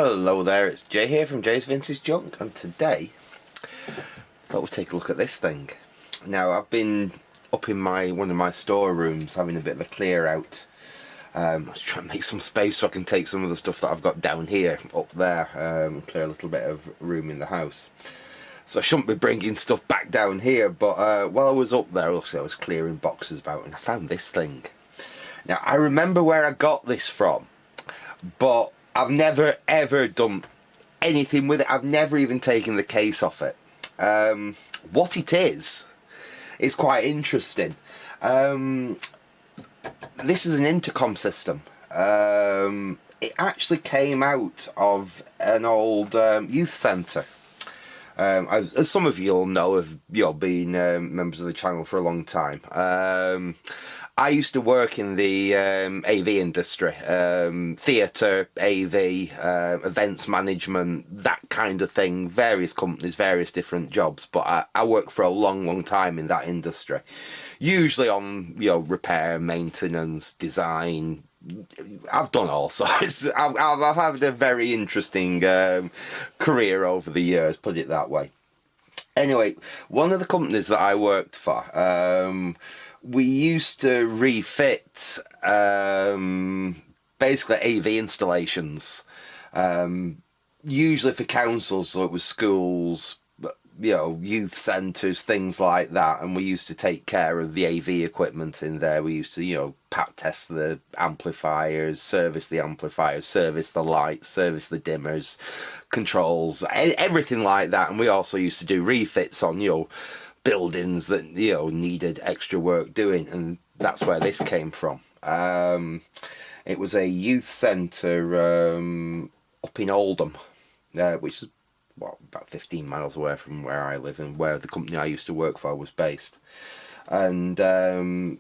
Hello there, it's Jay here from Jay's Vintage Junk, and today I thought we'd take a look at this thing. Now, I've been up in one of my storerooms having a bit of a clear out. I was trying to make some space so I can take some of the stuff that I've got down here up there, clear a little bit of room in the house. So I shouldn't be bringing stuff back down here, but while I was up there, also I was clearing boxes about and I found this thing. Now, I remember where I got this from, but I've never ever done anything with it. I've never even taken the case off it. What it is quite interesting. This is an intercom system. It actually came out of an old youth centre. As some of you will know, have been members of the channel for a long time. I used to work in the AV industry, theatre, AV, events management, that kind of thing, various companies, various different jobs, but I worked for a long time in that industry, usually on, repair, maintenance, design. I've done all sorts. I've had a very interesting career over the years, put it that way. Anyway, one of the companies that I worked for, we used to refit basically AV installations, usually for councils, so it was schools, youth centres, things like that, and we used to take care of the AV equipment in there. We used to, pat test the amplifiers, service the lights, service the dimmers, controls, everything like that. And we also used to do refits on, buildings that needed extra work doing, and that's where this came from. It was a youth centre up in Oldham, which is about 15 miles away from where I live and where the company I used to work for was based. And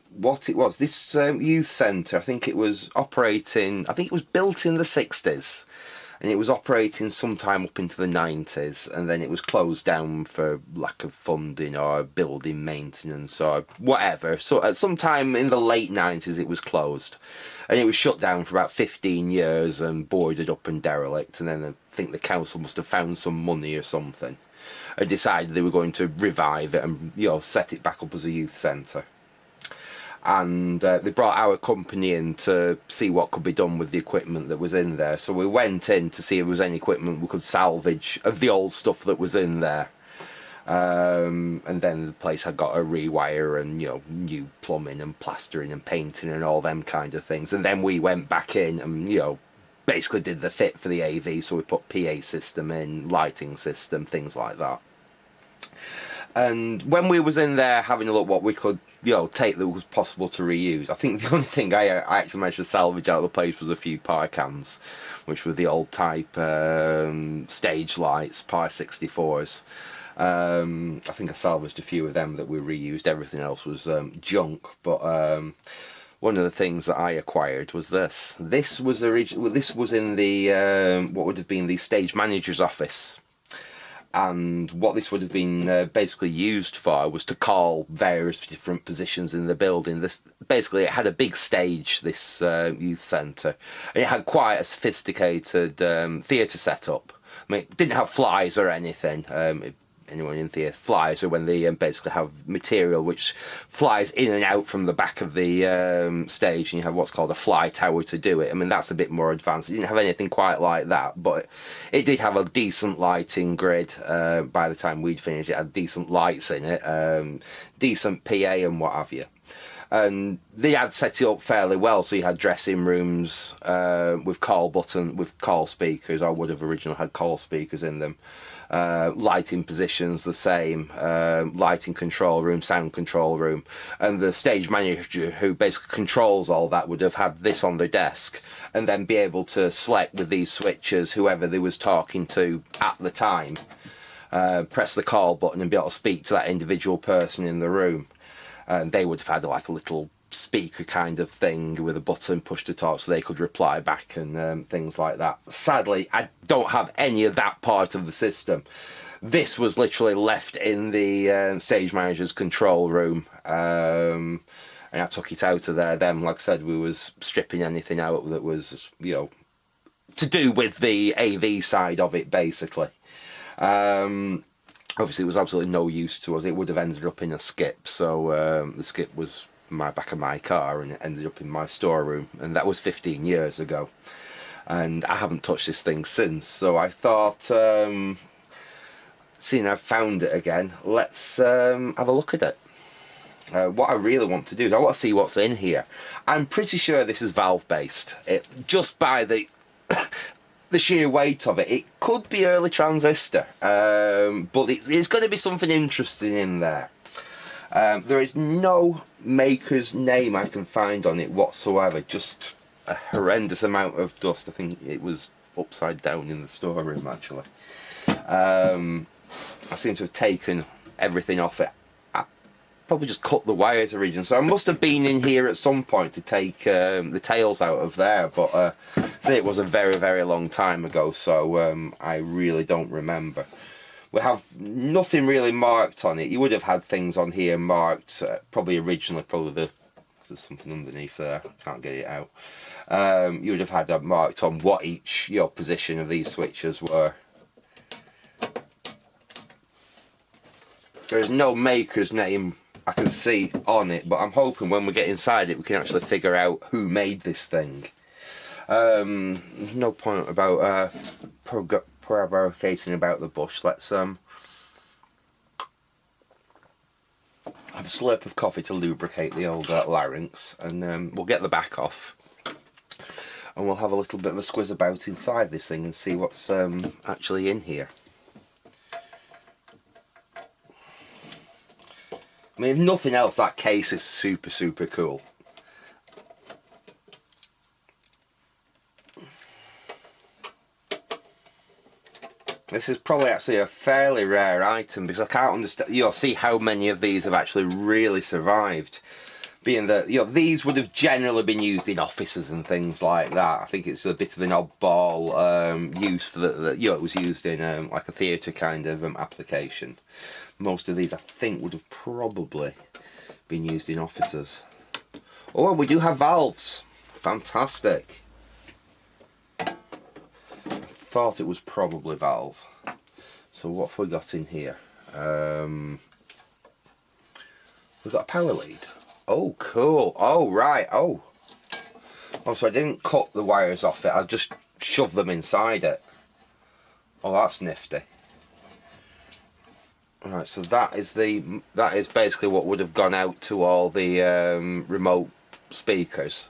what it was, this youth centre, I think it was built in the 60s. And it was operating sometime up into the 90s, and then it was closed down for lack of funding or building maintenance or whatever. So at some time in the late 90s it was closed, and it was shut down for about 15 years and boarded up and derelict. And then I think the council must have found some money or something and decided they were going to revive it and set it back up as a youth centre. And they brought our company in to see what could be done with the equipment that was in there. So we went in to see if there was any equipment we could salvage of the old stuff that was in there. And then the place had got a rewire and new plumbing and plastering and painting and all them kind of things. And then we went back in and basically did the fit for the AV. So we put PA system in, lighting system, things like that. And when we was in there having a look what we could take that was possible to reuse, I think the only thing I actually managed to salvage out of the place was a few power cans, which were the old type stage lights, Power 64s. I think I salvaged a few of them that we reused. Everything else was junk. But one of the things that I acquired was this. This was in the what would have been the stage manager's office. And what this would have been basically used for was to call various different positions in the building. Basically, it had a big stage, this youth centre, and it had quite a sophisticated theatre setup. I mean, it didn't have flies or anything. Anyone in theatre, flies are when they basically have material which flies in and out from the back of the stage, and you have what's called a fly tower to do it. I mean, that's a bit more advanced. It didn't have anything quite like that, but it did have a decent lighting grid. By the time we'd finished, it had decent lights in it, decent PA and what have you. And they had set it up fairly well, so you had dressing rooms with call speakers, or would have originally had call speakers in them. Lighting positions the same, lighting control room, sound control room, and the stage manager who basically controls all that would have had this on their desk and then be able to select with these switches whoever they was talking to at the time, press the call button and be able to speak to that individual person in the room. And they would have had like a little speaker kind of thing with a button push to talk so they could reply back and things like that. Sadly, I don't have any of that part of the system. This was literally left in the stage manager's control room, and I took it out of there. Then, like I said, we was stripping anything out that was, to do with the AV side of it, basically. Obviously, it was absolutely no use to us. It would have ended up in a skip. So the skip was my back of my car, and it ended up in my storeroom, and that was 15 years ago. And I haven't touched this thing since. So I thought, seeing I've found it again, let's have a look at it. What I really want to do is I want to see what's in here. I'm pretty sure this is valve based. Just by the the sheer weight of it, it could be early transistor, but it's going to be something interesting in there. There is no maker's name I can find on it whatsoever. Just a horrendous amount of dust. I think it was upside down in the storeroom, actually. I seem to have taken everything off it. Probably just cut the wires originally, so I must have been in here at some point to take the tails out of there, but say it was a very, very long time ago, so I really don't remember. We have nothing really marked on it. You would have had things on here marked, probably originally, there's something underneath there, can't get it out. You would have had that marked on what each position of these switches were. There's no maker's name I can see on it, but I'm hoping when we get inside it we can actually figure out who made this thing. There's no point about prevaricating about the bush. Let's have a slurp of coffee to lubricate the old larynx, and we'll get the back off, and we'll have a little bit of a squiz about inside this thing and see what's actually in here. I mean, if nothing else, that case is super, super cool. This is probably actually a fairly rare item, because I can't understand, you'll see how many of these have actually really survived. Being that, these would have generally been used in offices and things like that. I think it's a bit of an oddball use for it was used in like a theatre kind of application. Most of these, I think, would have probably been used in offices. Oh, we do have valves. Fantastic. I thought it was probably valve. So what have we got in here? We've got a power lead. Oh, cool. Oh, right. Oh, so I didn't cut the wires off it. I just shoved them inside it. Oh, that's nifty. Right, so that is basically what would have gone out to all the remote speakers.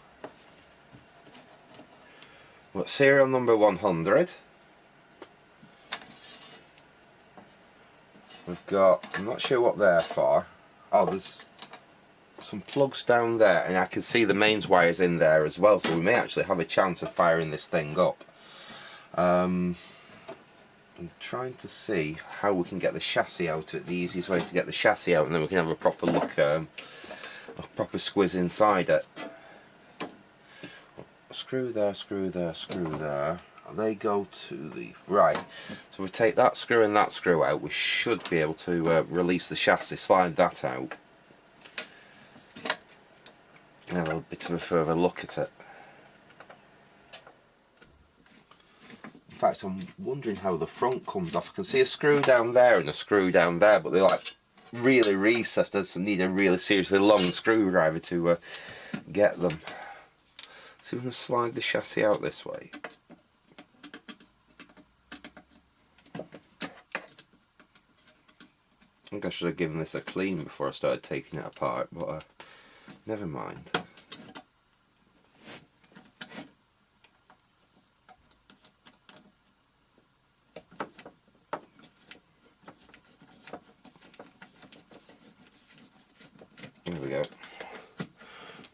What, serial number 100. We've got, I'm not sure what they're for. Oh, there's some plugs down there, and I can see the mains wires in there as well, so we may actually have a chance of firing this thing up. I'm trying to see how we can get the chassis out of it, the easiest way to get the chassis out, and then we can have a proper look, a proper squiz inside it. Screw there, screw there, screw there. They go to the right. So we take that screw and that screw out, we should be able to release the chassis, slide that out, and have a bit of a further look at it. In fact, I'm wondering how the front comes off. I can see a screw down there and a screw down there, but they're like really recessed. I need a really seriously long screwdriver to get them. So we can slide the chassis out this way. I think I should have given this a clean before I started taking it apart, but never mind. There we go.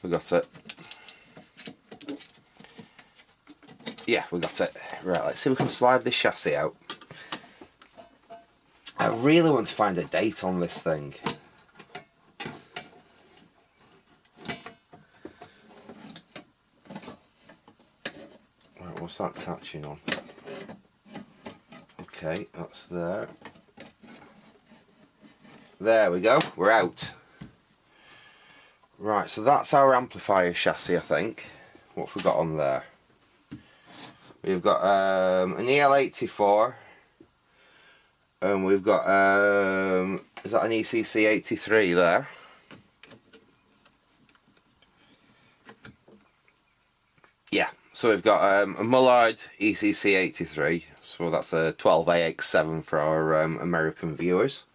We got it. Yeah, we got it. Right, let's see if we can slide this chassis out. I really want to find a date on this thing. Right, what's that catching on? Okay, that's there. There we go, we're out. Right, so that's our amplifier chassis, I think. What have we got on there? We've got an EL84, and we've got is that an ECC83 there? Yeah, so we've got a Mullard ECC83, so that's a 12AX7 for our American viewers.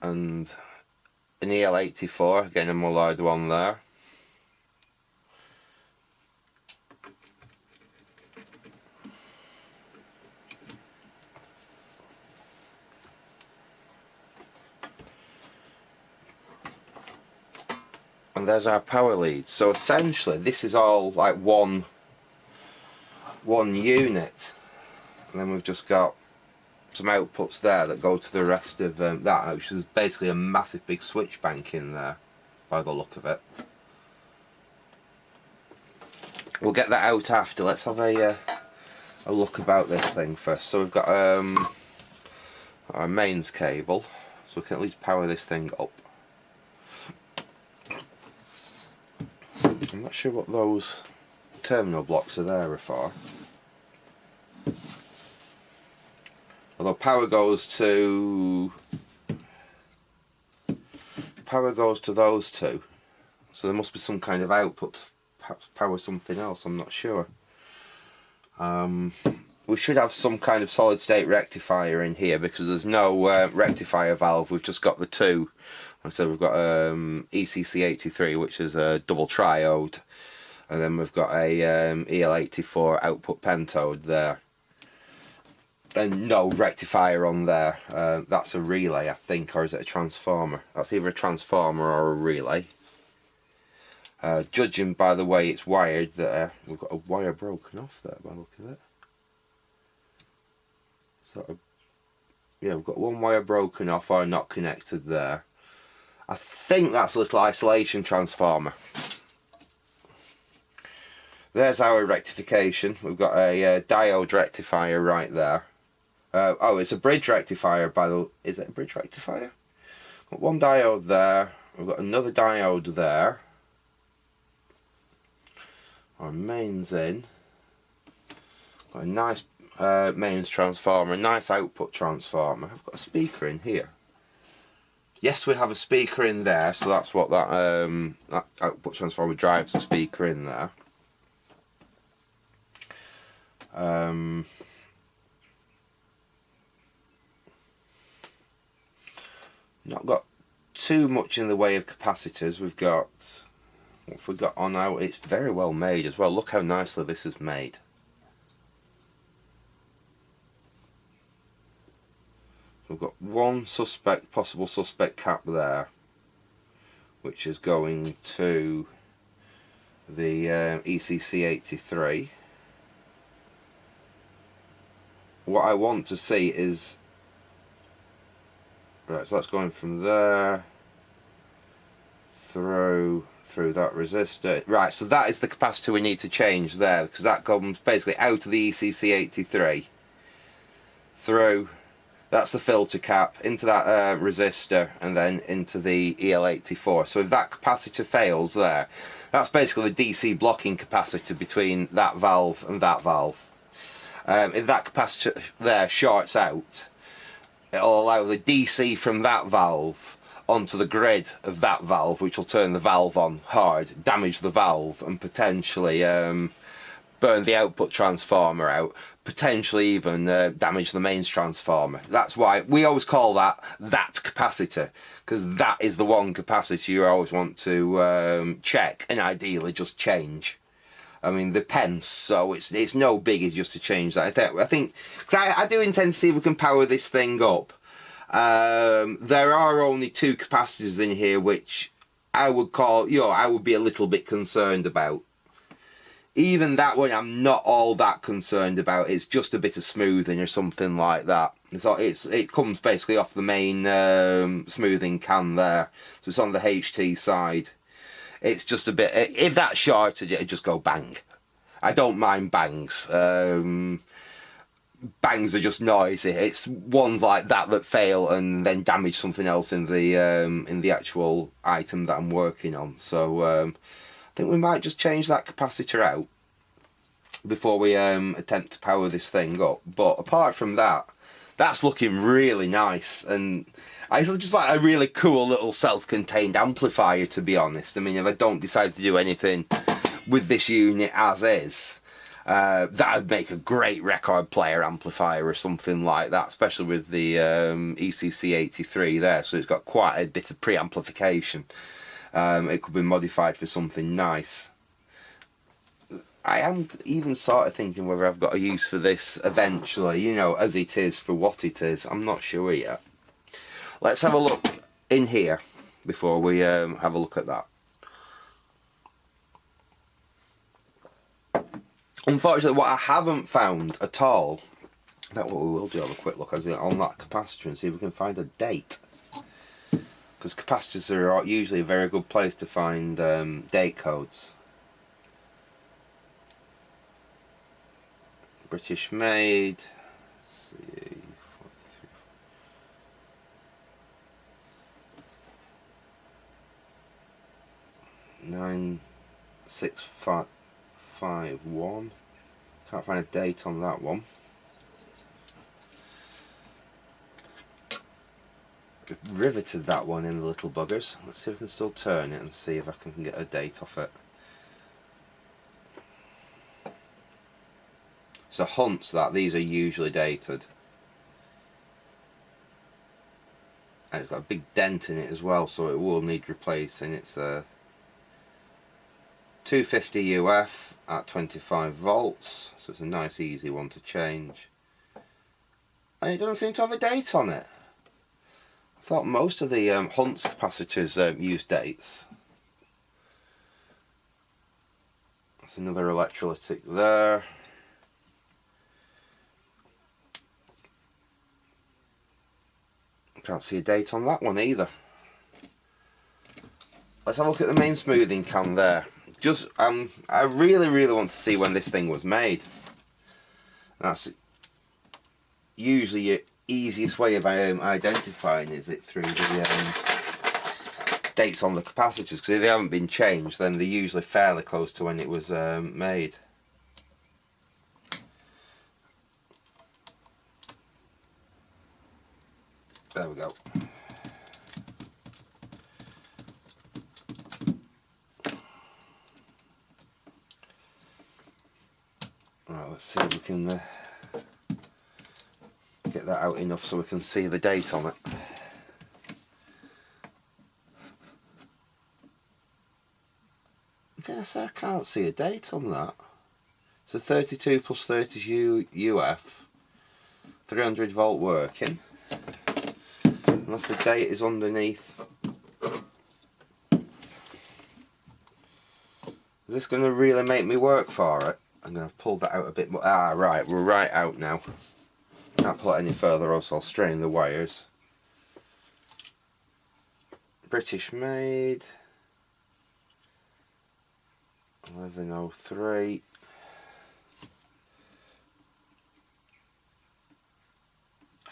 And an EL84, again a Mullard one there. And there's our power lead. So essentially this is all like one unit, and then we've just got some outputs there that go to the rest of that, which is basically a massive big switch bank in there by the look of it. We'll get that out after. Let's have a look about this thing first. So we've got our mains cable, so we can at least power this thing up. I'm not sure what those terminal blocks are there for. Although power goes to those two, so there must be some kind of output to perhaps power something else. I'm not sure. We should have some kind of solid state rectifier in here because there's no rectifier valve. We've just got the two. Like I said, we've got ECC83, which is a double triode, and then we've got a EL84 output pentode there, and no rectifier on there. That's a relay, I think, or is it a transformer? That's either a transformer or a relay. Judging by the way it's wired, there we've got a wire broken off there by the look of it. So yeah, we've got one wire broken off or not connected there. I think that's a little isolation transformer. There's our rectification. We've got a diode rectifier right there. Oh, it's a bridge rectifier by the... Is it a bridge rectifier? Got one diode there. We've got another diode there. Our mains in. Got a nice mains transformer, a nice output transformer. I've got a speaker in here. Yes, we have a speaker in there, so that's what that output transformer drives, the speaker in there. Not got too much in the way of capacitors. We've got, what have we got on now? It's very well made as well. Look how nicely this is made. We've got one possible suspect cap there, which is going to the ECC83. What I want to see is, right, so that's going from there through that resistor. Right, so that is the capacitor we need to change there, because that comes basically out of the ECC83 through. That's the filter cap, into that resistor, and then into the EL84. So if that capacitor fails there, that's basically the DC blocking capacitor between that valve and that valve. If that capacitor there shorts out, it'll allow the DC from that valve onto the grid of that valve, which will turn the valve on hard, damage the valve, and potentially burn the output transformer out, potentially even damage the mains transformer. That's why we always call that capacitor, because that is the one capacitor you always want to check and ideally just change. I mean, the pence, so it's no biggie just to change that. I think, because I do intend to see if we can power this thing up. There are only two capacitors in here which I would call, I would be a little bit concerned about. Even that one I'm not all that concerned about. It's just a bit of smoothing or something like that. It comes basically off the main smoothing can there. So it's on the HT side. It's just a bit, if that shorted, it'd just go bang. I don't mind bangs. bangs are just noisy. It's ones like that that fail and then damage something else in the actual item that I'm working on. So I think we might just change that capacitor out before we attempt to power this thing up. But apart from that, that's looking really nice, and it's just like a really cool little self-contained amplifier, to be honest. I mean, if I don't decide to do anything with this unit as is, that would make a great record player amplifier or something like that, especially with the ECC83 there. So it's got quite a bit of pre-amplification. It could be modified for something nice. I am even sort of thinking whether I've got a use for this eventually, you know, as it is for what it is. I'm not sure yet. Let's have a look in here before we have a look at that. Unfortunately, what I haven't found at all, that's what we will do, have a quick look on that capacitor and see if we can find a date. Because capacitors are usually a very good place to find date codes. British made. See, 96551. Can't find a date on that one. We've riveted that one in, the little buggers. Let's see if we can still turn it and see if I can get a date off it. So hunts that, these are usually dated. And it's got a big dent in it as well, so it will need replacing. It's a 250 UF at 25 volts, so it's a nice easy one to change. And it doesn't seem to have a date on it. I thought most of the Hunts capacitors use dates. That's another electrolytic there. Can't see a date on that one either. Let's have a look at the main smoothing can there. Just I really want to see when this thing was made. That's usually your easiest way of identifying is it through the dates on the capacitors, because if they haven't been changed then they're usually fairly close to when it was made. There we go. Right, let's see if we can get that out enough so we can see the date on it. Yes, I can't see a date on that. So 32 plus 30 UF, 300 volt working. Unless the date is underneath. Is this going to really make me work for it? I'm going to pull that out a bit more. Ah, right, we're right out now. Can't pull it any further else I'll strain the wires. British made. 1103.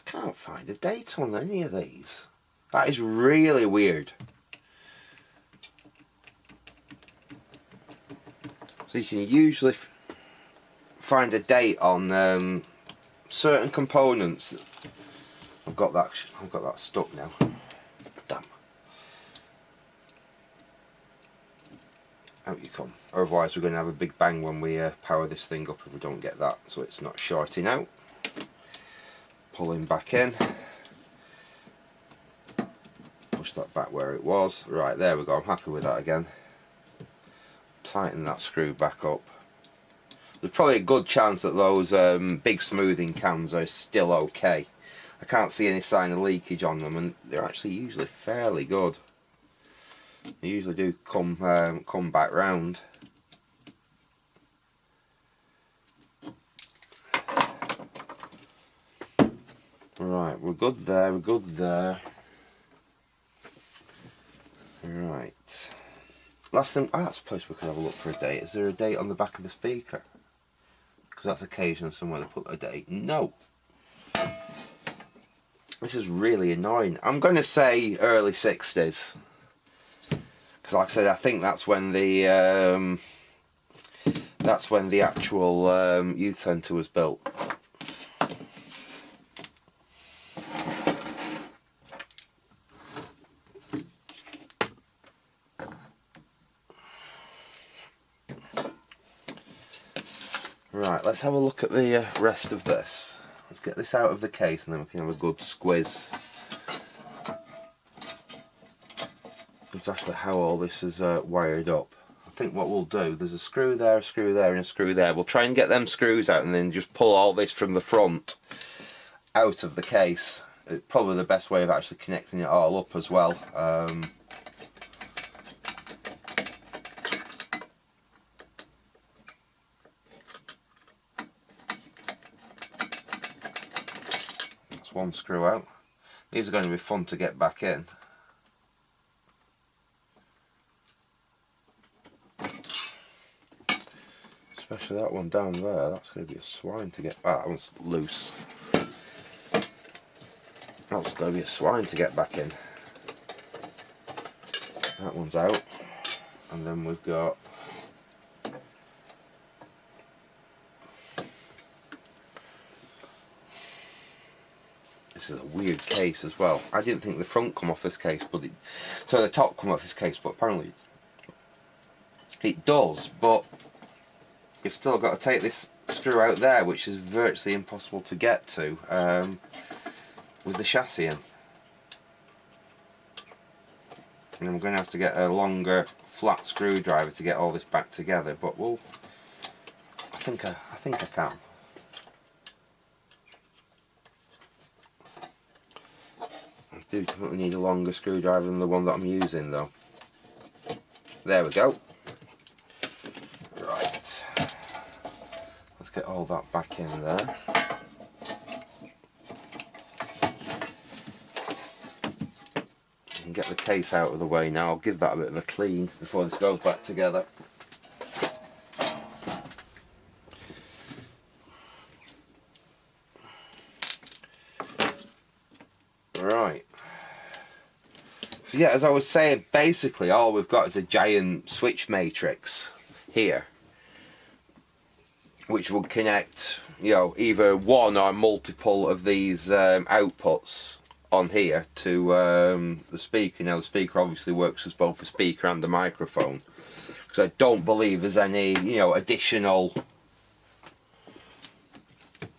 Can't find a date on any of these. That is really weird. So you can usually find a date on certain components. I've got that stuck now. Damn. Out you come. Otherwise we're going to have a big bang when we power this thing up if we don't get that, so it's not shorting out. Pulling back in, push that back where it was. Right, there we go, I'm happy with that again. Tighten that screw back up. There's probably a good chance that those big smoothing cans are still okay. I can't see any sign of leakage on them, and they're actually usually fairly good. They usually do come back round. Right, we're good there, we're good there. Right. Last thing, that's a place we could have a look for a date. Is there a date on the back of the speaker? Because that's occasionally somewhere they put a date. No, This is really annoying. I'm going to say early 60s. Because like I said, I think that's when the actual youth centre was built. Right, let's have a look at the rest of this. Let's get this out of the case and then we can have a good squiz. Exactly how all this is wired up. I think what we'll do, there's a screw there, and a screw there. We'll try and get them screws out and then just pull all this from the front out of the case. It's probably the best way of actually connecting it all up as well. That's one screw out. These are going to be fun to get back in. Especially that one down there, that's going to be a swine to get. Ah, that one's loose. That's going to be a swine to get back in. That one's out. And then we've got this is a weird case as well. I didn't think the front come off this case, but so the top come off this case, but apparently it does, but you've still got to take this screw out there, which is virtually impossible to get to with the chassis in. And I'm going to have to get a longer flat screwdriver to get all this back together, but we'll I think I can. I do definitely need a longer screwdriver than the one that I'm using though. There we go. Right. Let's get all that back in there. And get the case out of the way now. I'll give that a bit of a clean before this goes back together. Right. So yeah, as I was saying, basically all we've got is a giant switch matrix here, which will connect, you know, either one or multiple of these outputs on here to the speaker. Now the speaker obviously works as both a speaker and a microphone, because I don't believe there's any, you know, additional.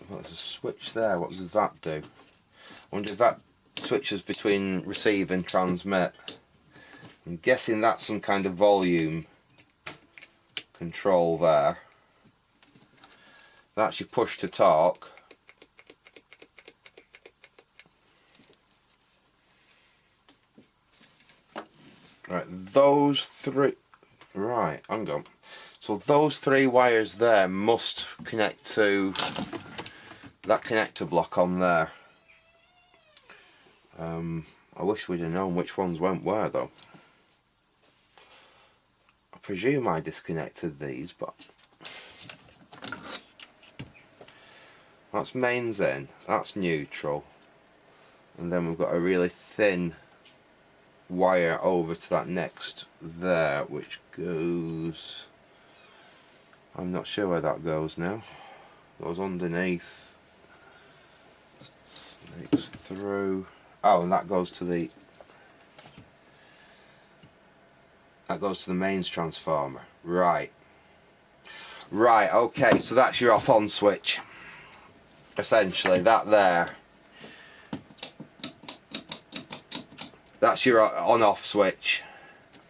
Well, there's a switch there. What does that do? I wonder if that switches between receive and transmit. I'm guessing that's some kind of volume control there. That's your push to talk. Right, those three. Right, hang on. So those three wires there must connect to that connector block on there. I wish we'd have known which ones went where though. I presume I disconnected these, but that's mains in, that's neutral, and then we've got a really thin wire over to that next there, which goes, I'm not sure where that goes now. It goes underneath, snakes through. Oh, and that goes to the mains transformer. Right. Right, okay, so that's your off on switch. Essentially, that there. That's your on off switch.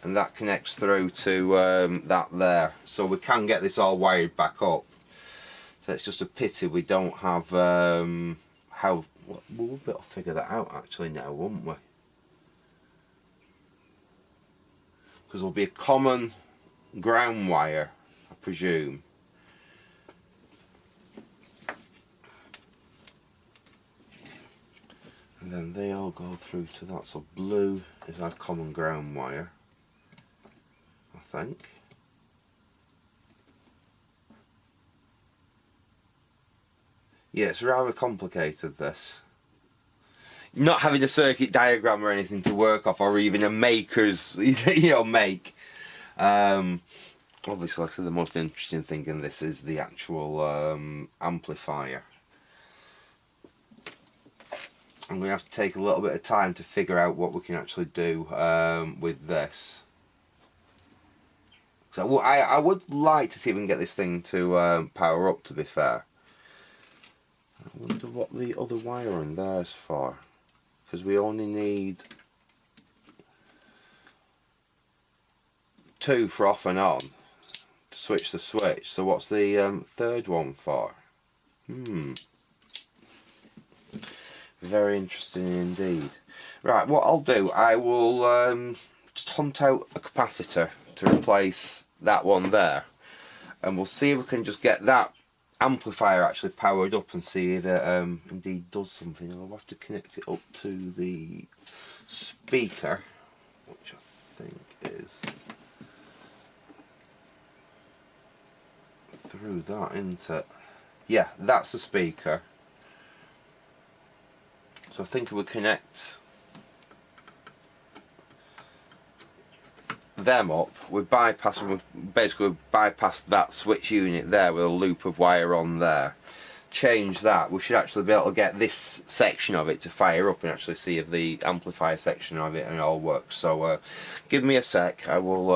And that connects through to that there. So we can get this all wired back up. So it's just a pity we don't have how. We'll be able to figure that out actually now, won't we? Because there'll be a common ground wire, I presume. And then they all go through to that. So blue is our common ground wire, I think. Yeah, it's rather complicated this. not having a circuit diagram or anything to work off, or even a maker's make. Obviously, like I said, the most interesting thing in this is the actual amplifier. I'm going to have to take a little bit of time to figure out what we can actually do with this. So I would like to see if we can get this thing to power up, to be fair. I wonder what the other wire in there is for, because we only need 2 for off and on to switch the switch. So what's the third one for? Very interesting indeed. Right, what I'll do, I will just hunt out a capacitor to replace that one there, and we'll see if we can just get that amplifier actually powered up and see if it indeed does something. I'll have to connect it up to the speaker, which I think is through that, isn't it? Yeah, that's the speaker. So I think it would connect them up. We basically bypass that switch unit there with a loop of wire on there. Change that. We should actually be able to get this section of it to fire up and actually see if the amplifier section of it and all works. So give me a sec. I will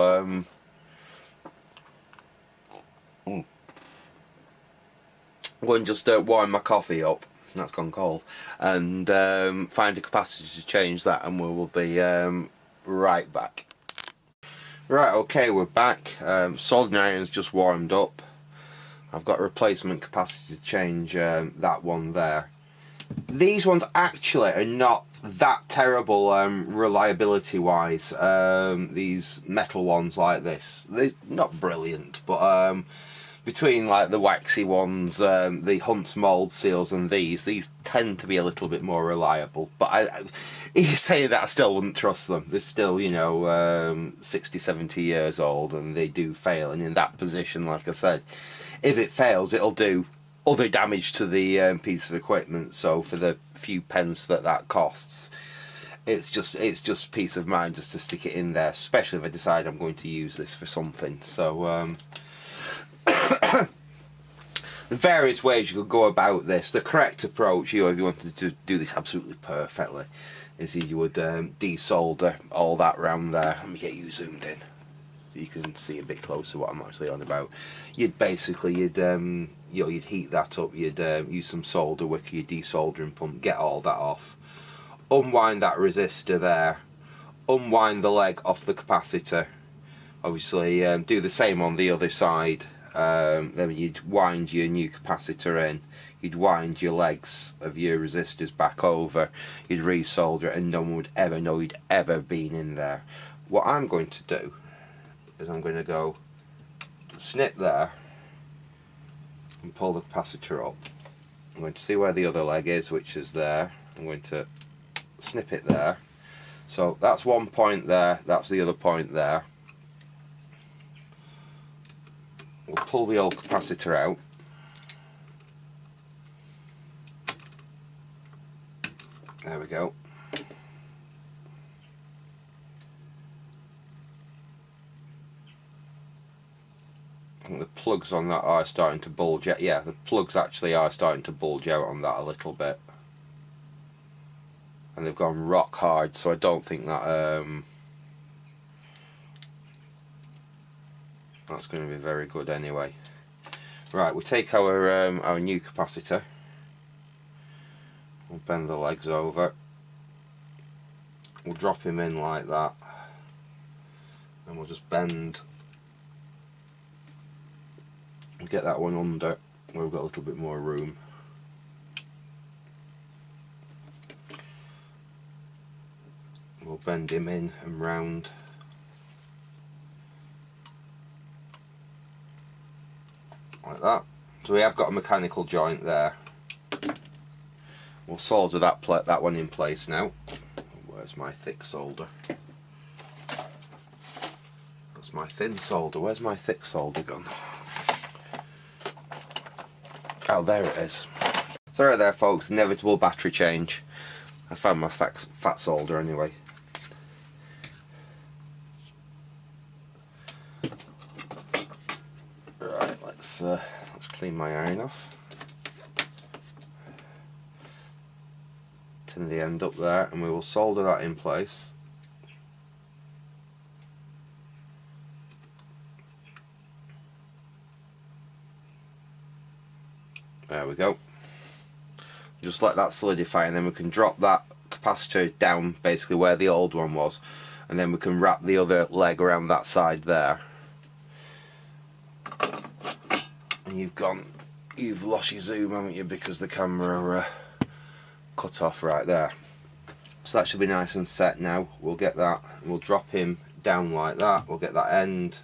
go and just warm my coffee up. That's gone cold, and find a capacitor to change that, and we will be right back. Right, okay, we're back. Soldering iron's just warmed up. I've got a replacement capacitor to change that one there. These ones actually are not that terrible reliability wise. These metal ones like this, they're not brilliant, but between like the waxy ones, the Hunt's mould seals, and these tend to be a little bit more reliable. But you say that, I still wouldn't trust them. They're still, 60, 70 years old, and they do fail. And in that position, like I said, if it fails, it'll do other damage to the piece of equipment. So for the few pence that costs, it's just peace of mind just to stick it in there, especially if I decide I'm going to use this for something. So various ways you could go about this. The correct approach, if you wanted to do this absolutely perfectly, is you would desolder all that round there. Let me get you zoomed in so you can see a bit closer what I'm actually on about. You'd you'd heat that up. You'd use some solder wick, your desoldering pump, get all that off, unwind that resistor there, unwind the leg off the capacitor. Obviously, do the same on the other side. Then you'd wind your new capacitor in, you'd wind your legs of your resistors back over, you'd resolder it, and no one would ever know you'd ever been in there. What I'm going to do is I'm going to go snip there and pull the capacitor up. I'm going to see where the other leg is, which is there. I'm going to snip it there. So that's one point there, that's the other point there. We'll pull the old capacitor out. There we go. I think the plugs on that are starting to bulge out. Yeah, the plugs actually are starting to bulge out on that a little bit. And they've gone rock hard, so I don't think that that's going to be very good anyway. Right, we'll take our new capacitor. We'll bend the legs over. We'll drop him in like that. And we'll just bend and get that one under where we've got a little bit more room. We'll bend him in and round. Like that. So we have got a mechanical joint there. We'll solder that one in place now. Where's my thick solder? That's my thin solder. Where's my thick solder gone? Oh, there it is. Sorry there folks, inevitable battery change. I found my fat solder anyway. Right, let's clean my iron off. Tin the end up there, and we will solder that in place. There we go. Just let that solidify, and then we can drop that capacitor down basically where the old one was, and then we can wrap the other leg around that side there. And you've lost your zoom, haven't you, because the camera cut off right there. So that should be nice and set now. We'll get that, we'll drop him down like that, we'll get that end,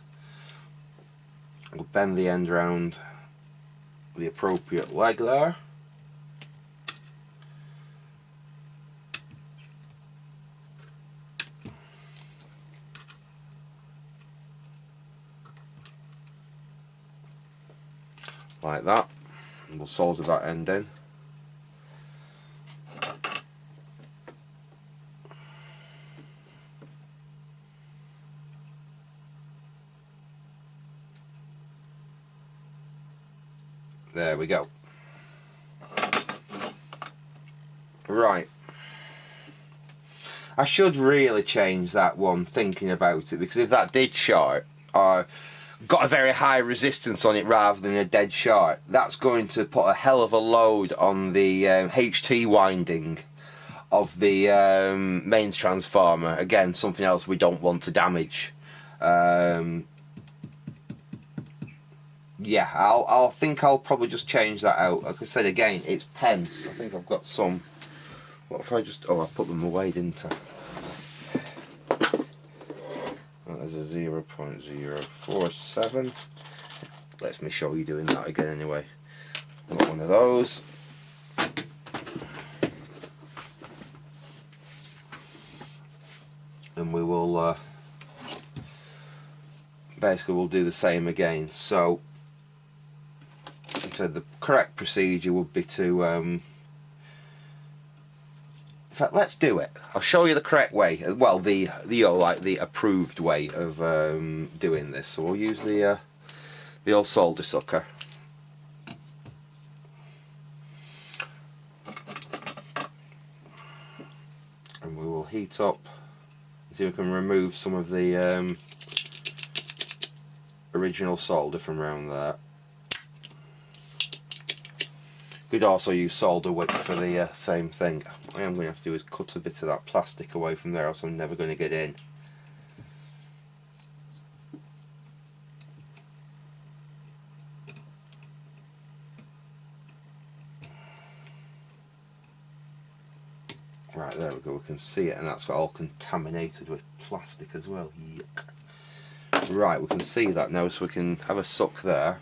we'll bend the end around the appropriate leg there. Like that, and we'll solder that end in. There we go. Right. I should really change that one, thinking about it, because if that did short, or got a very high resistance on it rather than a dead short, that's going to put a hell of a load on the HT winding of the mains transformer. Again, something else we don't want to damage. Yeah, I'll think I'll probably just change that out. Like I said, again, it's pence. I think I've got some. What if I just... Oh, I put them away, didn't I? That is a 0.047. Let me show you doing that again anyway. I've got one of those. And we will... basically, we'll do the same again. So the correct procedure would be to... in fact, let's do it. I'll show you the correct way. Well, the approved way of doing this. So we'll use the old solder sucker. And we will heat up. So we can remove some of the original solder from around there. Could also use solder wick for the same thing. What I am going to have to do is cut a bit of that plastic away from there, else I'm never going to get in. Right, there we go, we can see it, and that's all contaminated with plastic as well. Yuck. Right, we can see that now, so we can have a suck there.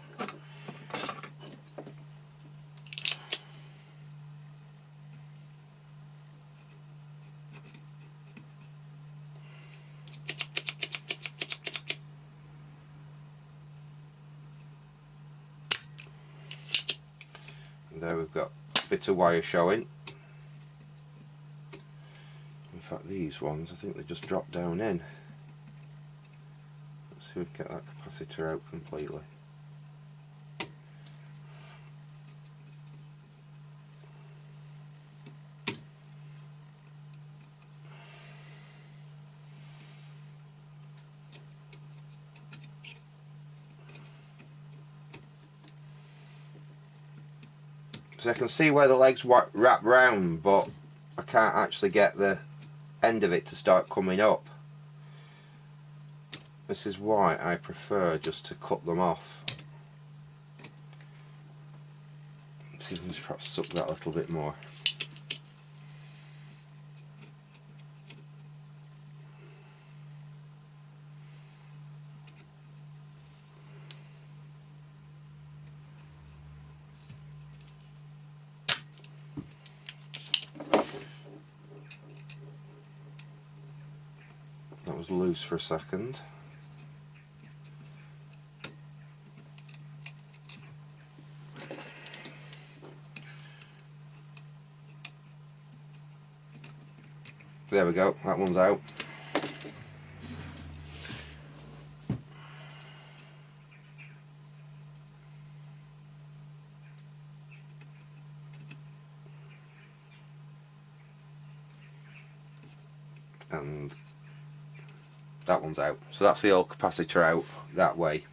There we've got a bit of wire showing. In fact, these ones, I think they just drop down in. Let's see if we can get that capacitor out completely. So I can see where the legs wrap round, but I can't actually get the end of it to start coming up. This is why I prefer just to cut them off. Let's see if we can just perhaps suck that a little bit more. That was loose for a second. There we go, that one's out. And that one's out. So that's the old capacitor out that way.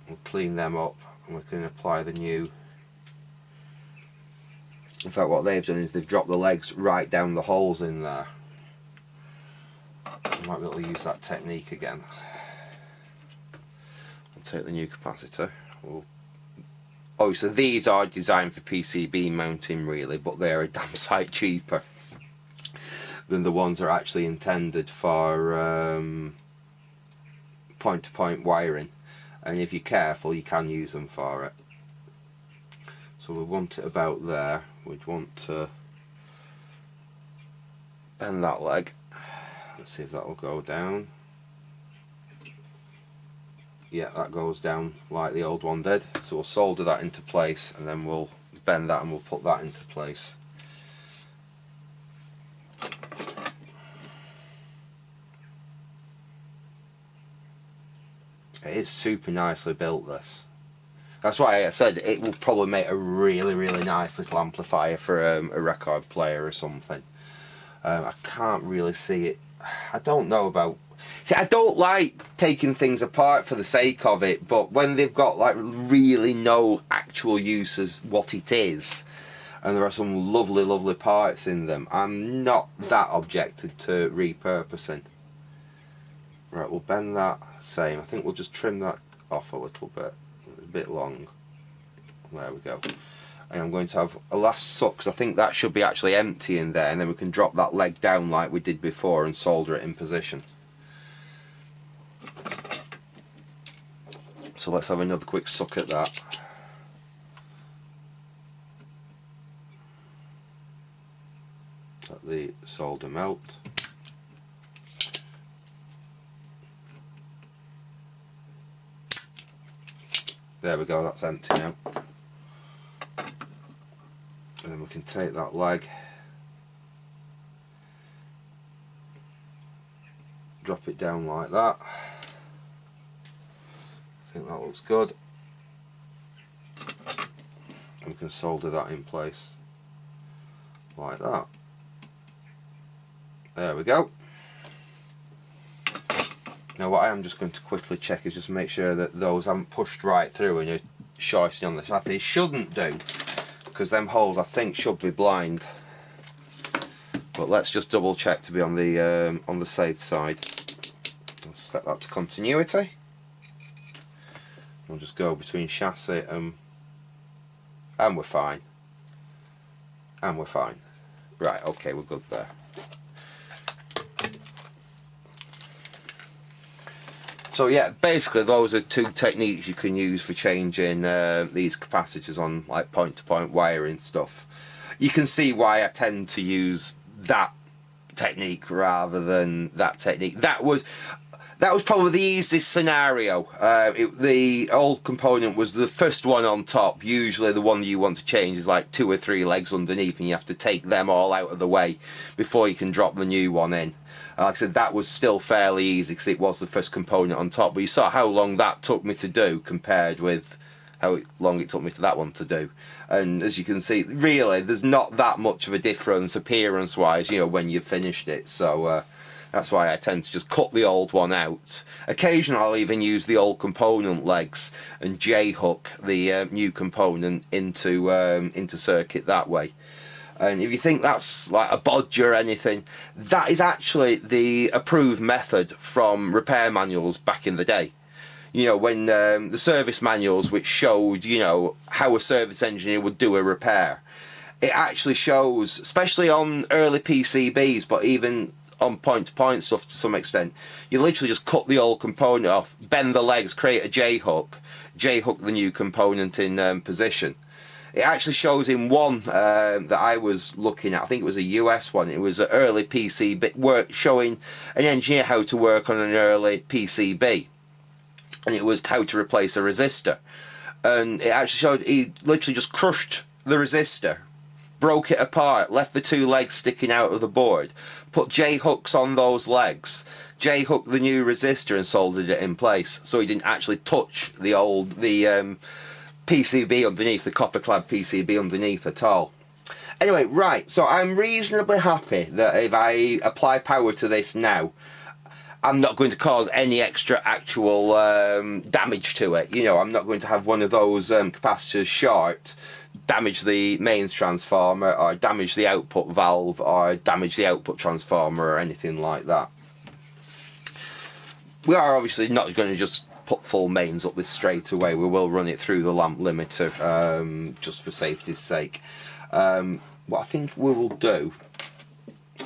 We'll clean them up and we can apply the new. In fact, what they've done is they've dropped the legs right down the holes in there. I might be able to use that technique again. I'll take the new capacitor. Oh, so these are designed for PCB mounting really, but they're a damn sight cheaper than the ones that are actually intended for point-to-point wiring. And if you're careful, you can use them for it. So we want it about there. We'd want to bend that leg. Let's see if that will go down. Yeah, that goes down like the old one did. So we'll solder that into place and then we'll bend that and we'll put that into place. It is super nicely built, this. That's why I said it will probably make a really, really nice little amplifier for a record player or something. I can't really see it. I don't know about... See, I don't like taking things apart for the sake of it, but when they've got like really no actual use as what it is, and there are some lovely, lovely parts in them, I'm not that objected to repurposing. Right, we'll bend that same. I think we'll just trim that off a little bit. It's a bit long. There we go. And I'm going to have a last suck, because I think that should be actually empty in there, and then we can drop that leg down like we did before and solder it in position. So let's have another quick suck at that. Let the solder melt. There we go, that's empty now. And then we can take that leg, drop it down like that. I think that looks good. And we can solder that in place like that. There we go. Now what I am just going to quickly check is just make sure that those haven't pushed right through and you're shorting on the shaft. They shouldn't do, because them holes I think should be blind. But let's just double check to be on the safe side. I'll set that to continuity. We'll just go between chassis and we're fine. And we're fine. Right, okay, we're good there. So yeah, basically those are two techniques you can use for changing these capacitors on like point-to-point wiring stuff. You can see why I tend to use that technique rather than that technique. That was probably the easiest scenario. The old component was the first one on top. Usually the one you want to change is like 2 or 3 legs underneath, and you have to take them all out of the way before you can drop the new one in. Like I said, that was still fairly easy because it was the first component on top, but you saw how long that took me to do compared with how long it took me to that one to do. And as you can see, really there's not that much of a difference appearance wise, you know, when you've finished it. So that's why I tend to just cut the old one out. Occasionally I'll even use the old component legs and J-hook the new component into circuit that way. And if you think that's like a bodge or anything, that is actually the approved method from repair manuals back in the day. You know, when the service manuals which showed, you know, how a service engineer would do a repair, it actually shows, especially on early PCBs, but even on point-to-point stuff to some extent, you literally just cut the old component off, bend the legs, create a J-hook the new component in position. It actually shows in one that I was looking at, I think it was a US one, it was an early PCB work, showing an engineer how to work on an early PCB, and it was how to replace a resistor. And it actually showed he literally just crushed the resistor, broke it apart, left the two legs sticking out of the board, put J-hooks on those legs, J-hooked the new resistor and soldered it in place so he didn't actually touch the PCB underneath, the copper clad PCB underneath at all. Anyway, right, so I'm reasonably happy that if I apply power to this now, I'm not going to cause any extra actual damage to it. You know, I'm not going to have one of those capacitors short, damage the mains transformer, or damage the output valve, or damage the output transformer, or anything like that. We are obviously not going to just put full mains up this straight away. We will run it through the lamp limiter just for safety's sake. What I think we will do,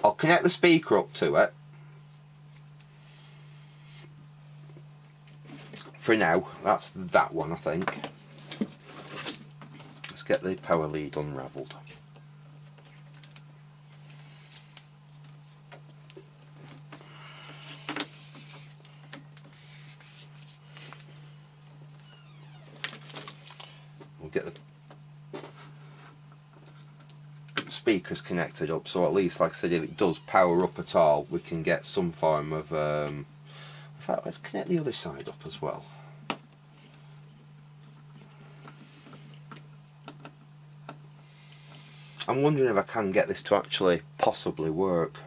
I'll connect the speaker up to it for now. That's that one, I think. Let's get the power lead unravelled. We'll get the speakers connected up, so at least, like I said, if it does power up at all, we can get some form of in fact, let's connect the other side up as well. I'm wondering if I can get this to actually possibly work,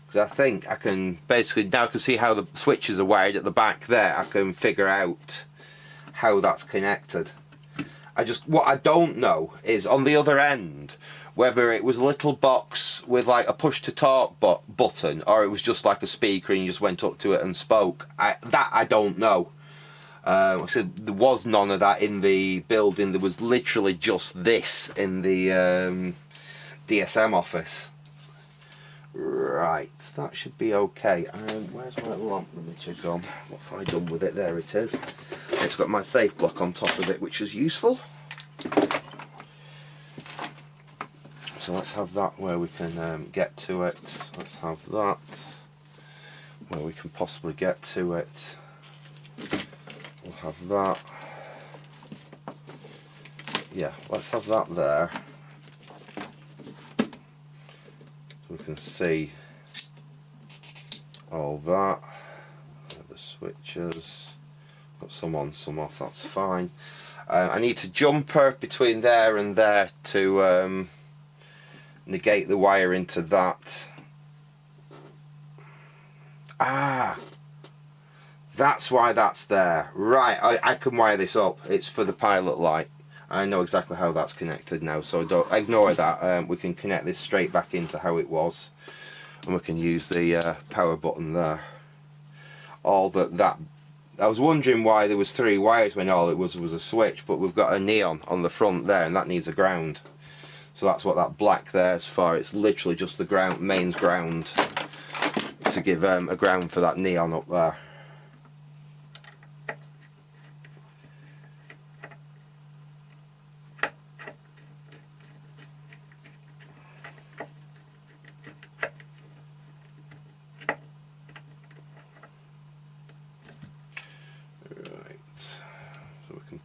because I think I can basically, now I can see how the switches are wired at the back there. I can figure out how that's connected. What I don't know is on the other end whether it was a little box with like a push to talk button, or it was just like a speaker and you just went up to it and spoke. That I don't know. Like I said, there was none of that in the building. There was literally just this in the DSM office. Right, that should be okay. Where's my lamp limiter gone? What have I done with it? There it is. It's got my safe block on top of it, which is useful. So let's have that where we can get to it. Let's have that where we can possibly get to it. We'll have that. Yeah, let's have that there. So we can see all that. The switches. Got some on, some off, that's fine. I need to jumper between there and there to negate the wire into that. Ah, that's why that's there. Right, I can wire this up. It's for the pilot light. I know exactly how that's connected now, so don't ignore that. We can connect this straight back into how it was, and we can use the power button there. All that I was wondering why there was 3 wires when all it was a switch, but we've got a neon on the front there, and that needs a ground. So that's what that black there is for. It's literally just the ground, mains ground, to give a ground for that neon up there.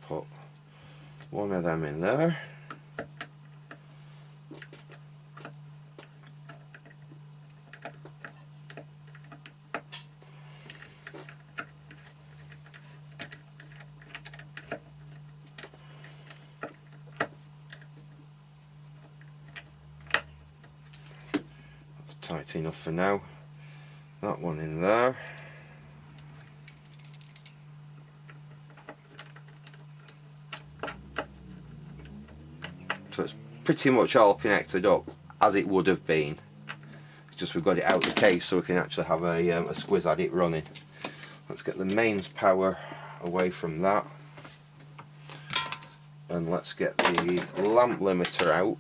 Put one of them in there. That's tight enough for now. That one in there. So it's pretty much all connected up as it would have been. It's just we've got it out of the case so we can actually have a squiz at it running. Let's get the mains power away from that. And let's get the lamp limiter out.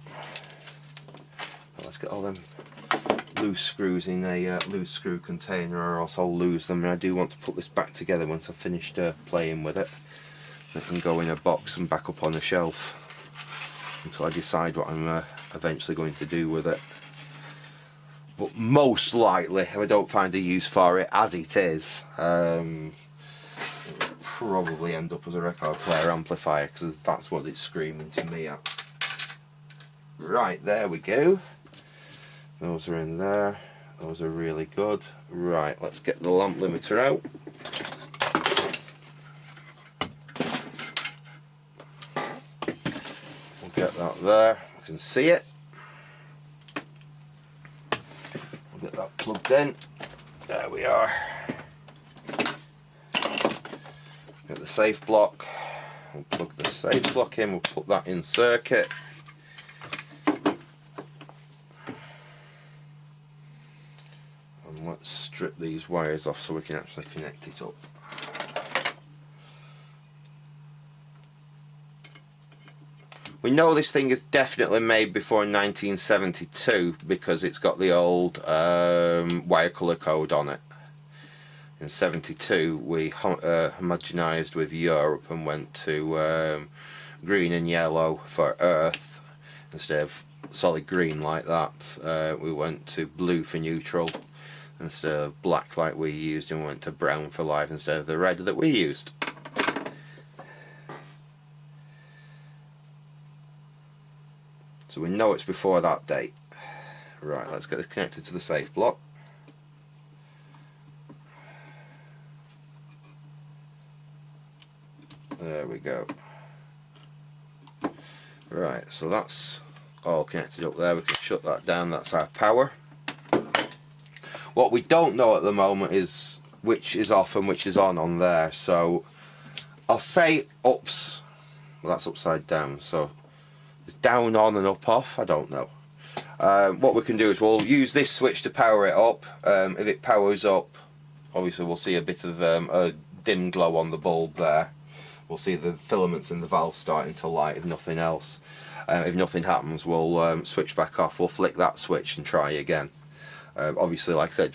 Let's get all them loose screws in a loose screw container, or else I'll lose them. And I do want to put this back together once I've finished playing with it. It can go in a box and back up on a shelf until I decide what I'm eventually going to do with it. But most likely, if I don't find a use for it as it is, it'll probably end up as a record player amplifier, because that's what it's screaming to me at. Right, there we go. Those are in there. Those are really good. Right, let's get the lamp limiter out. We'll get that there. We can see it. We'll get that plugged in. There we are. Get the safe block. We'll plug the safe block in. We'll put that in circuit. Let's strip these wires off so we can actually connect it up. We know this thing is definitely made before 1972 because it's got the old wire colour code on it. In 72 we homogenised with Europe and went to green and yellow for Earth instead of solid green like that. We went to blue for neutral instead of black like we used, and we went to brown for live instead of the red that we used. So we know it's before that date. Right, let's get this connected to the safe block. There we go. Right, so that's all connected up there. We can shut that down. That's our power. What we don't know at the moment is which is off and which is on there. So I'll say ups. Well, that's upside down. So it's down, on, and up, off. I don't know. What we can do is we'll use this switch to power it up. If it powers up, obviously we'll see a bit of a dim glow on the bulb there. We'll see the filaments in the valve starting to light, if nothing else. If nothing happens, we'll switch back off. We'll flick that switch and try again. Obviously, like I said,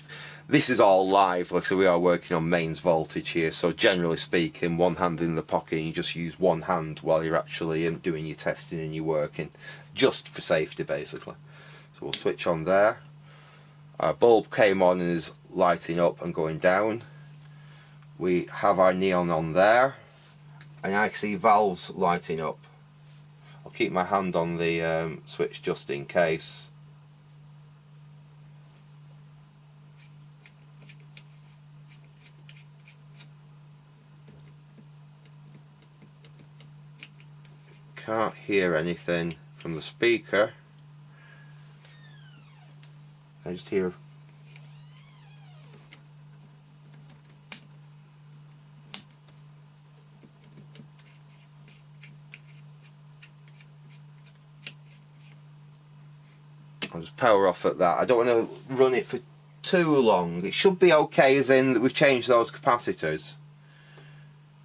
this is all live. Like I said, we are working on mains voltage here, so generally speaking, one hand in the pocket, and you just use one hand while you're actually doing your testing and you're working, just for safety basically. So we'll switch on there. Our bulb came on and is lighting up and going down. We have our neon on there, and I can see valves lighting up. I'll keep my hand on the switch just in case. Can't hear anything from the speaker. I just hear I'll just power off at that. I don't want to run it for too long. It should be okay, as in that we've changed those capacitors.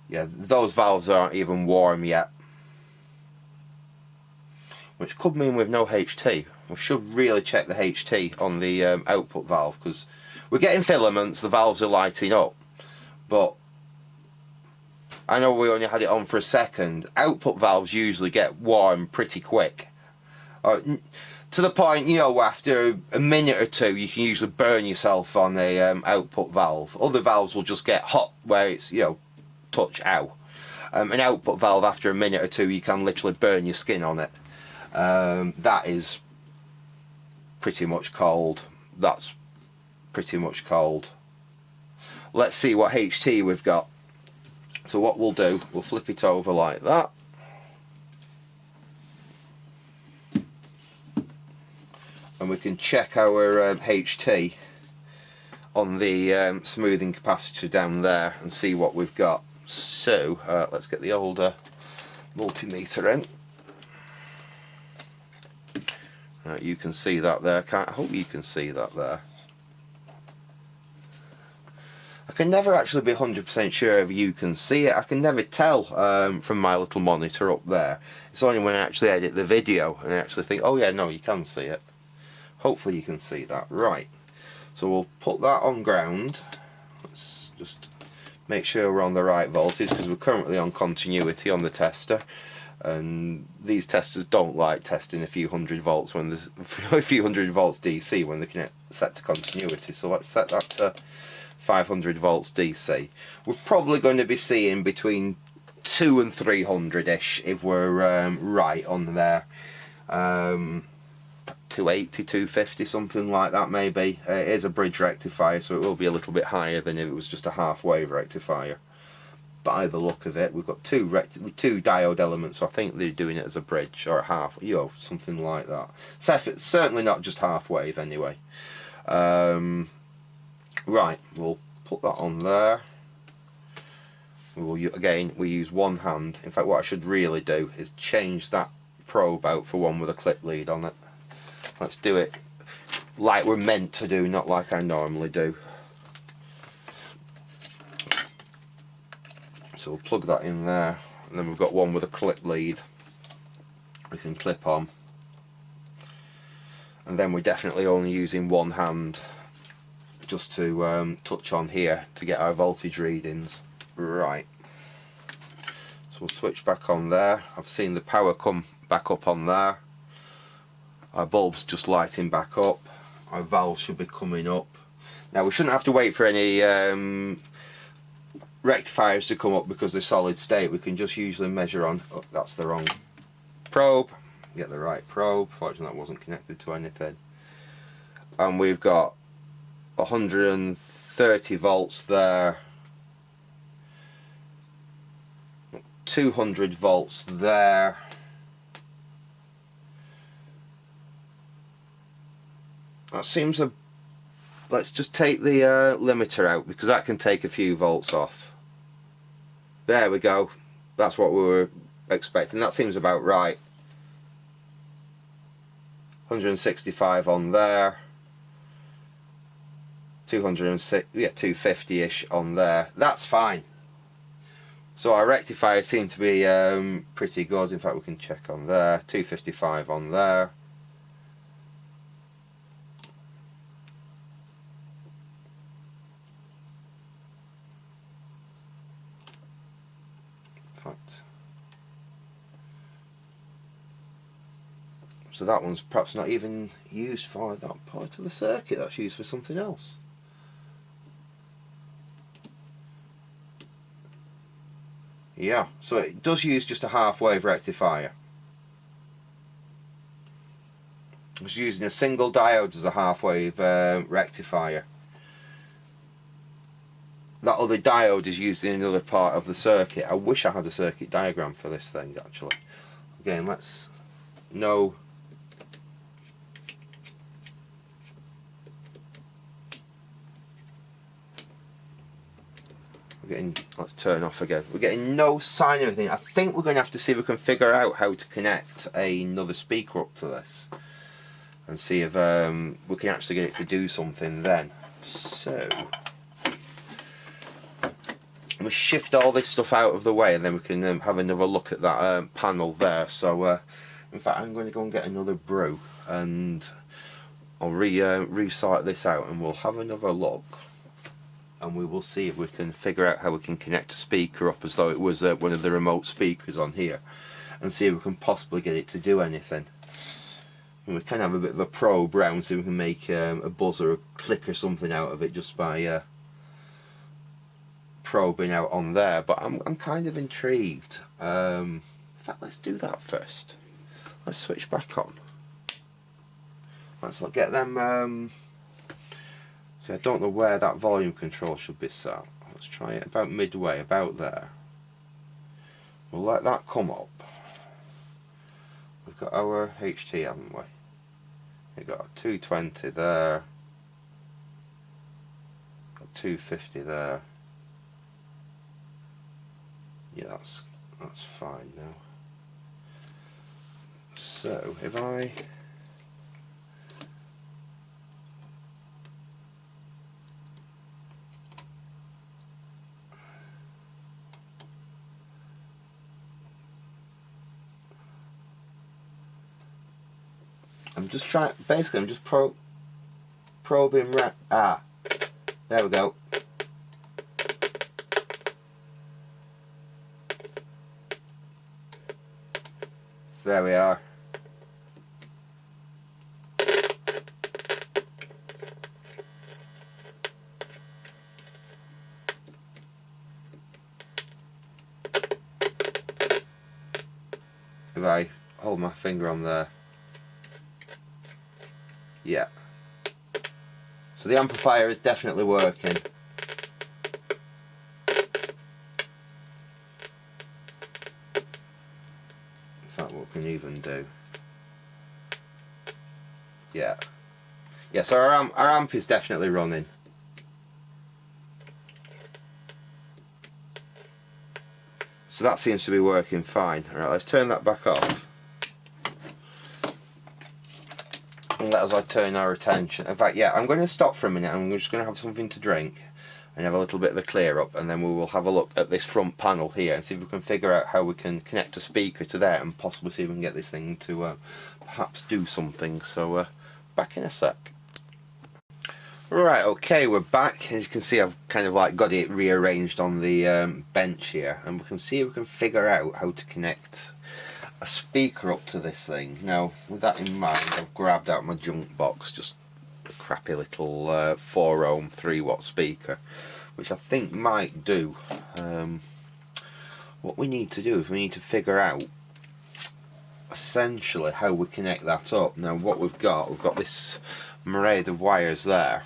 Yeah, those valves aren't even warm yet, which could mean with no HT. We should really check the HT on the output valve, because we're getting filaments, the valves are lighting up, but I know we only had it on for a second. Output valves usually get warm pretty quick. To the point, you know, after a minute or two you can usually burn yourself on a output valve. Other valves will just get hot where it's, you know, touch out. An output valve, after a minute or two, you can literally burn your skin on it. That is pretty much cold. That's pretty much cold. Let's see what HT we've got. So what we'll do, we'll flip it over like that. And we can check our HT on the smoothing capacitor down there and see what we've got. So let's get the older multimeter in. You can see that there. I hope you can see that there. I can never actually be 100% sure if you can see it. I can never tell from my little monitor up there. It's only when I actually edit the video and I actually think, oh yeah, no, you can see it. Hopefully you can see that. Right, so we'll put that on ground. Let's just make sure we're on the right voltage, because we're currently on continuity on the tester, and these testers don't like testing a few hundred volts when there's a few hundred volts DC when they're set to continuity. So let's set that to 500 volts DC. We're probably going to be seeing between 200 and 300 ish if we're right on there. 280, 250, something like that maybe. It is a bridge rectifier, so it will be a little bit higher than if it was just a half-wave rectifier. By the look of it, we've got two diode elements, so I think they're doing it as a bridge or a half, you know, something like that. So it's certainly not just half-wave anyway. Right, we'll put that on there. We will, again, we use one hand. In fact, what I should really do is change that probe out for one with a clip lead on it. Let's do it like we're meant to do, not like I normally do. So we'll plug that in there, and then we've got one with a clip lead we can clip on. And then we're definitely only using one hand just to touch on here to get our voltage readings. Right, so we'll switch back on there. I've seen the power come back up on there. Our bulb's just lighting back up. Our valve should be coming up. Now we shouldn't have to wait for any rectifiers to come up because they're solid state. We can just usually measure on, oh, that's the wrong probe, get the right probe. Fortunately that wasn't connected to anything. And we've got 130 volts there, 200 volts there, that seems a, let's just take the limiter out because that can take a few volts off. There we go, that's what we were expecting, that seems about right. 165 on there, 206, yeah, 250-ish on there, that's fine. So our rectifiers seem to be pretty good. In fact, we can check on there. 255 on there. In fact, so that one's perhaps not even used for that part of the circuit. That's used for something else. Yeah, so it does use just a half-wave rectifier. It's using a single diode as a half-wave rectifier. That other diode is used in another part of the circuit. I wish I had a circuit diagram for this thing actually. Again, let's know. Let's turn off again. We're getting no sign of anything. I think we're going to have to see if we can figure out how to connect another speaker up to this and see if we can actually get it to do something then. So we shift all this stuff out of the way and then we can have another look at that panel there. So in fact I'm going to go and get another brew and I'll resort this out and we'll have another look. And we will see if we can figure out how we can connect a speaker up as though it was one of the remote speakers on here, and see if we can possibly get it to do anything. And we can have a bit of a probe round so we can make a buzz or a click or something out of it just by probing out on there. But I'm kind of intrigued. In fact, let's do that first. Let's switch back on. Let's get them. See, I don't know where that volume control should be set. Let's try it about midway, about there. We'll let that come up. We've got our HT, haven't we? We've got a 220 there. Got 250 there. Yeah, that's fine now. So if I'm just trying, basically I'm just probing right, there we go. There we are. If I hold my finger on there. Yeah. So the amplifier is definitely working. In fact, what we can even do. Yeah. Yeah, so our amp is definitely running. So that seems to be working fine. Alright, let's turn that back off. And let us turn our attention. In fact, yeah, I'm going to stop for a minute. I'm just going to have something to drink and have a little bit of a clear up, and then we will have a look at this front panel here and see if we can figure out how we can connect a speaker to there and possibly see if we can get this thing to perhaps do something. So back in a sec. Right, okay, we're back. As you can see, I've kind of like got it rearranged on the bench here, and we can see if we can figure out how to connect a speaker up to this thing. Now, with that in mind, I've grabbed out my junk box, just a crappy little 4 ohm 3-watt speaker, which I think might do. What we need to do is we need to figure out essentially how we connect that up. Now, what we've got this myriad of wires there.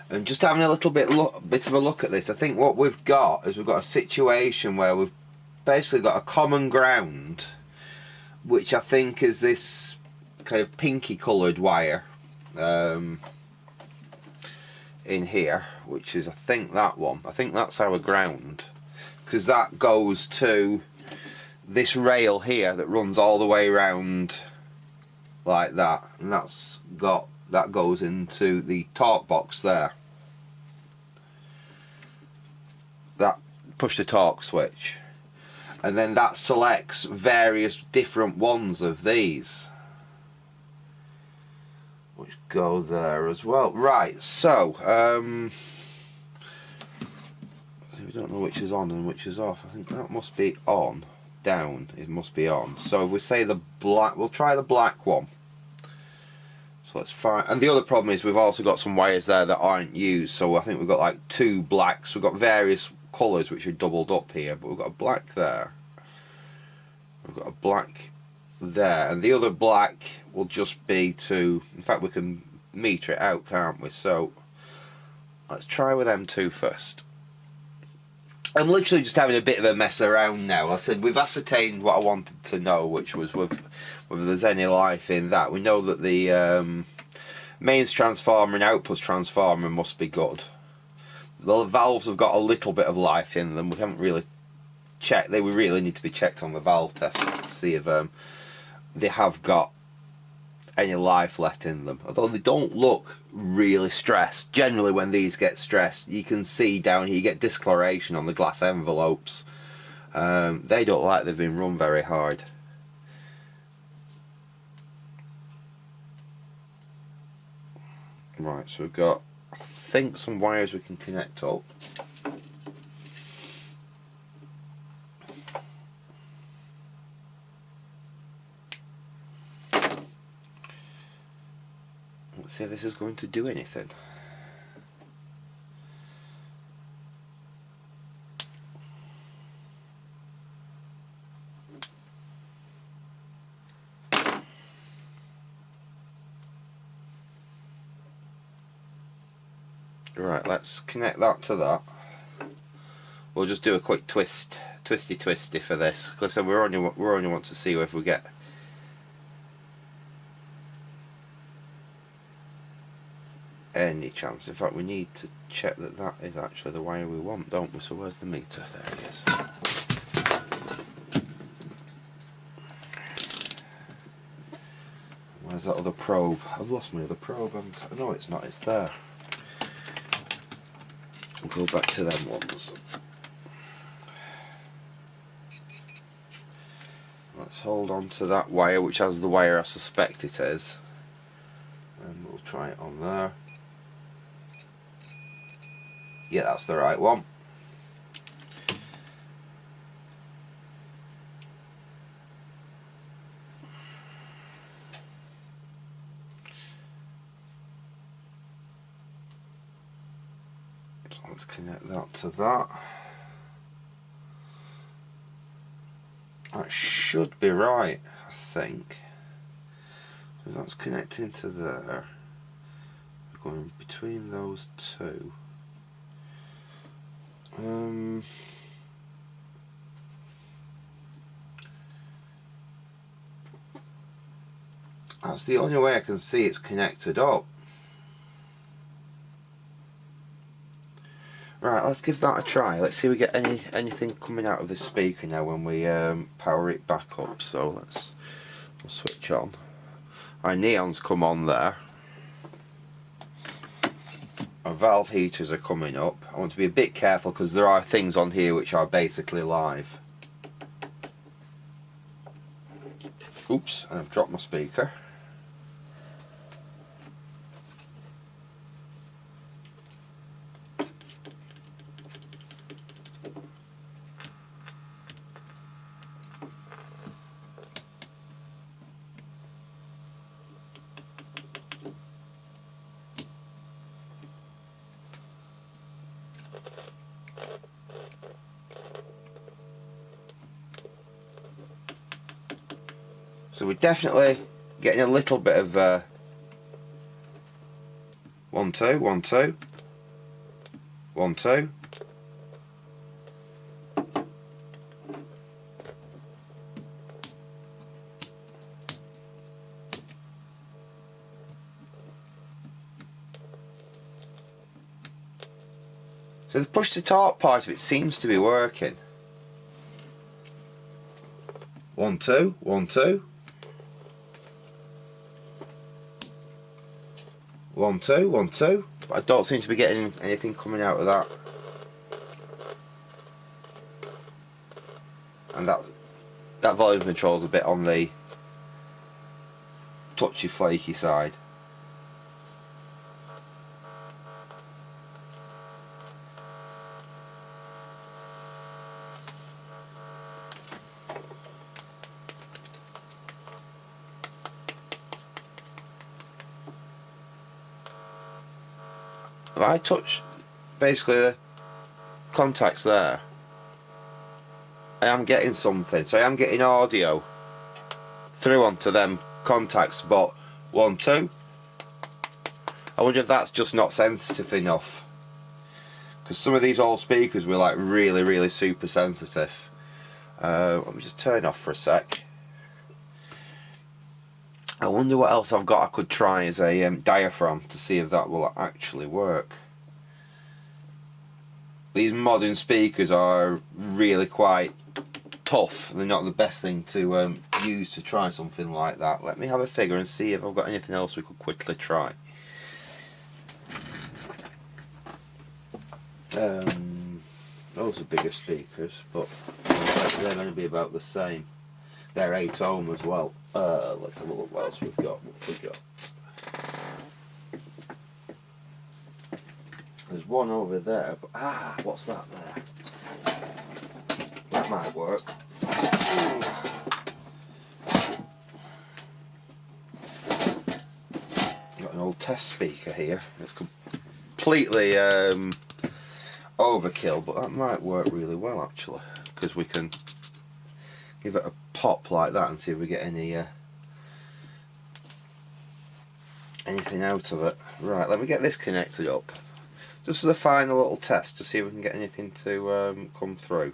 And just having a little bit of a look at this, I think what we've got is we've got a situation where we've basically got a common ground, which I think is this kind of pinky coloured wire in here, which is, I think, that one. I think that's our ground, because that goes to this rail here that runs all the way around like that, and that goes into the torque box there. That push the torque switch, and then that selects various different ones of these which go there as well. Right, so we don't know which is on and which is off. I think that must be on. Down, it must be on. So if we say the black, we'll try the black one. So let's find, and the other problem is we've also got some wires there that aren't used, so I think we've got like 2 blacks. We've got various colours which are doubled up here, but we've got a black there, we've got a black there, and the other black will just be to, in fact we can meter it out, can't we? So let's try with them 2 first. I'm literally just having a bit of a mess around now. I said we've ascertained what I wanted to know, which was whether there's any life in that. We know that the mains transformer and outputs transformer must be good. The valves have got a little bit of life in them. We haven't really checked. They would really need to be checked on the valve test to see if they have got any life left in them. Although they don't look really stressed. Generally when these get stressed, you can see down here, you get discoloration on the glass envelopes. They don't like they've been run very hard. Right, so we've got, I think, some wires we can connect up. Let's see if this is going to do anything. Right, let's connect that to that. We'll just do a quick twisty for this, because we only want to see if we get any chance. In fact, we need to check that that is actually the wire we want, don't we? So where's the meter? There he is. Where's that other probe? I've lost my other probe, haven't I? No, it's not, it's there. We'll go back to them ones. Let's hold on to that wire, which has the wire I suspect it is, and we'll try it on there. Yeah, that's the right one. So let's connect that to that. That should be right, I think. If that's connecting to there, we're going between those two. That's the only way I can see it's connected up. Right, let's give that a try. Let's see if we get anything coming out of this speaker now when we power it back up. So we'll switch on. Our neons come on there. Our valve heaters are coming up. I want to be a bit careful because there are things on here which are basically live. Oops, and I've dropped my speaker. So we're definitely getting a little bit of 1 2 1 2 1 2. So the push to talk part of it seems to be working. 1 2 1 2 1 2 1 2, but I don't seem to be getting anything coming out of that. And that volume control's a bit on the touchy flaky side. If I touch basically the contacts there, I am getting something. So I am getting audio through onto them contacts, but 1 2. I wonder if that's just not sensitive enough, because some of these old speakers were like really super sensitive. Let me just turn off for a sec. I wonder what else I've got I could try as a diaphragm to see if that will actually work. These modern speakers are really quite tough. They're not the best thing to use to try something like that. Let me have a figure and see if I've got anything else we could quickly try. Those are bigger speakers, but they're going to be about the same. They're 8 ohm as well. Let's have a look what else we've got. What have we got? There's one over there, but what's that there? That might work. Got an old test speaker here. It's completely overkill, but that might work really well actually, because we can give it a pop like that and see if we get any anything out of it. Right, let me get this connected up just as a final little test to see if we can get anything to come through.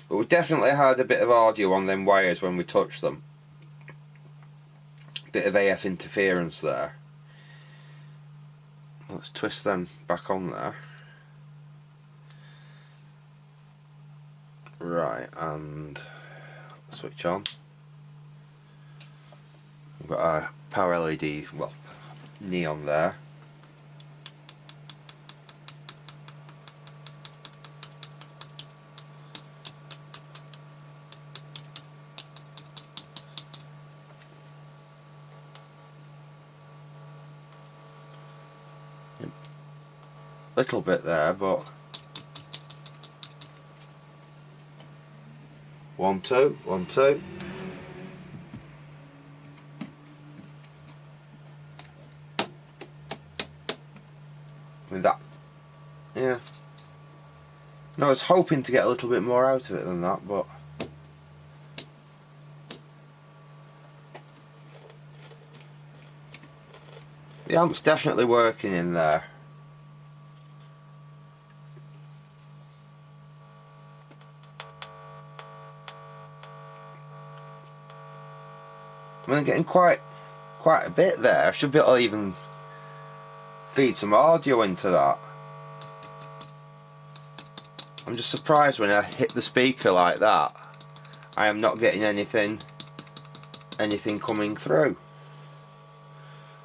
But we definitely had a bit of audio on them wires when we touched them. Bit of AF interference there. Let's twist them back on there. Right, and switch on. We've got our power LED, well, neon there. Little bit there, but 1 2 1 2. With that, yeah. No, I was hoping to get a little bit more out of it than that, but The amp's definitely working in there. I'm getting quite a bit there. I should be able to even feed some audio into that. I'm just surprised when I hit the speaker like that, I am not getting anything coming through.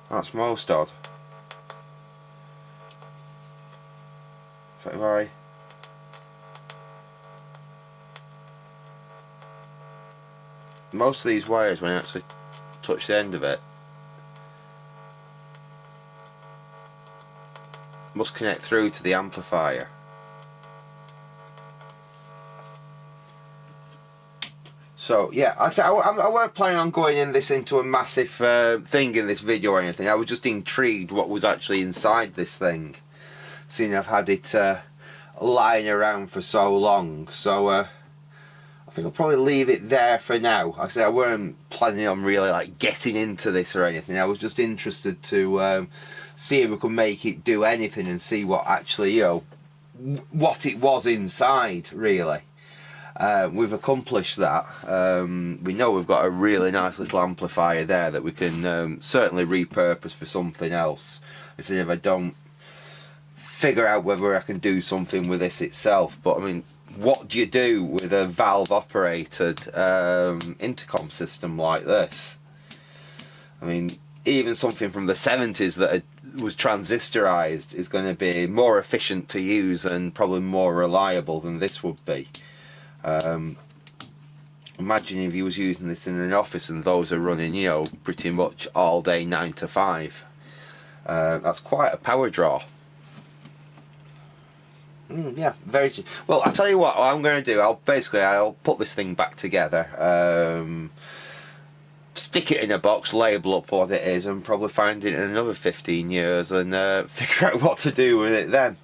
That's most odd. If I most of these wires, when I actually touch the end of it, must connect through to the amplifier. So yeah, like I said, I weren't planning on going into a massive thing in this video or anything. I was just intrigued what was actually inside this thing, seeing I've had it lying around for so long. So I think I'll probably leave it there for now. Like I said, I weren't planning on really like getting into this or anything. I was just interested to see if we could make it do anything and see what actually, you know, what it was inside really. We've accomplished that. We know we've got a really nice little amplifier there that we can certainly repurpose for something else. I said if I don't figure out whether I can do something with this itself. But I mean, what do you do with a valve operated intercom system like this? I mean, even something from the 70s that was transistorized is going to be more efficient to use and probably more reliable than this would be. Imagine if you was using this in an office and those are running, you know, pretty much all day 9 to 5. That's quite a power draw. Yeah, very. Well, I'll tell you what I'm going to do. I'll put this thing back together, stick it in a box, label up what it is, and probably find it in another 15 years and figure out what to do with it then.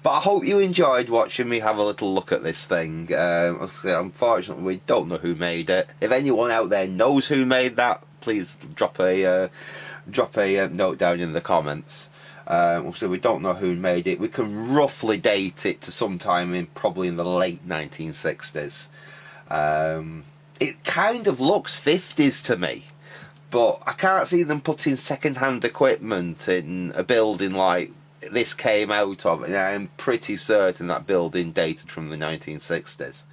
But I hope you enjoyed watching me have a little look at this thing. Unfortunately, we don't know who made it. If anyone out there knows who made that, please drop a note down in the comments. So we don't know who made it. We can roughly date it to sometime probably in the late 1960s. It kind of looks 50s to me, but I can't see them putting second-hand equipment in a building like this came out of, and I'm pretty certain that building dated from the 1960s.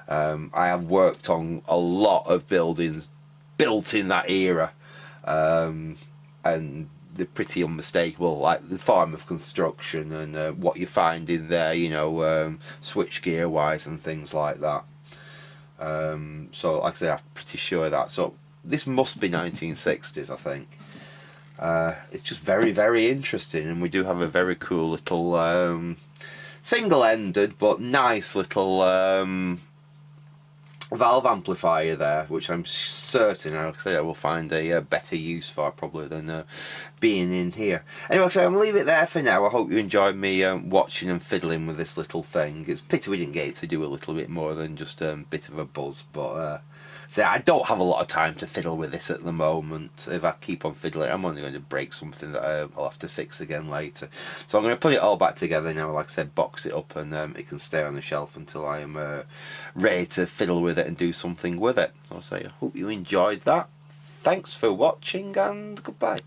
I have worked on a lot of buildings built in that era, and they're pretty unmistakable, like the form of construction and what you find in there, you know, switch gear wise and things like that. So like I say, I'm pretty sure that. So this must be 1960s, I think. It's just very, very interesting, and we do have a very cool little single-ended but nice little valve amplifier there, which I'm certain I will find a better use for probably than being in here. Anyway, so I'm going to leave it there for now. I hope you enjoyed me watching and fiddling with this little thing. It's a pity we didn't get to do a little bit more than just a bit of a buzz, but so I don't have a lot of time to fiddle with this at the moment. If I keep on fiddling, I'm only going to break something that I'll have to fix again later. So I'm going to put it all back together now, like I said, box it up, and it can stay on the shelf until I am ready to fiddle with it and do something with it. So I hope you enjoyed that. Thanks for watching, and goodbye.